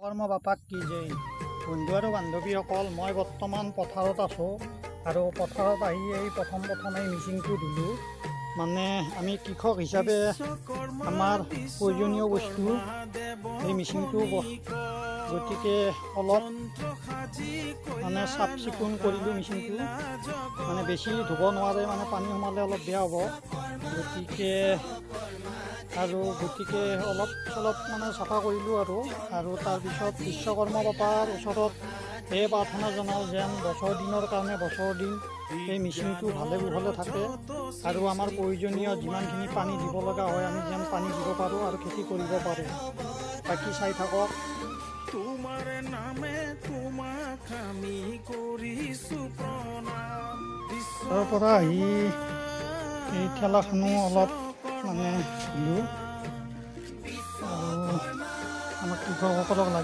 কৰ্ম বাপাক কি জয়। বন্ধু আৰু বান্ধৱীসকল, মই বৰ্তমান পথাৰত আছোঁ আৰু পথাৰত আহি এই প্ৰথমে মিচিংটো ধুলোঁ। মানে আমি কৃষক হিচাপে আমাৰ প্ৰয়োজনীয় বস্তু এই মিচিংটো, গতিকে অলপ মানে চাফ চিকুণ কৰিলোঁ মিচিংটো। মানে বেছি ধুব নোৱাৰে, মানে পানী সোমালে অলপ বেয়া হ'ব, গতিকে অলপ চলপ মানে চাফা কৰিলোঁ আৰু তাৰপিছত বিশ্বকৰ্মা বাপাৰ ওচৰত এই প্ৰাৰ্থনা জনাওঁ যেন বছৰ দিনৰ কাৰণে বছৰ দিন এই মিচিংটো ভালে কুশলে থাকে আৰু আমাৰ প্ৰয়োজনীয় যিমানখিনি পানী দিব লগা হয় আমি যেন পানী দিব পাৰোঁ আৰু খেতি কৰিব পাৰোঁ। বাকী চাই থাকক। তাৰ পৰা আহি এই ঠেলাখনো অলপ মানে ধুলোঁ আৰু আমাক কৃষকসকলক লাগে।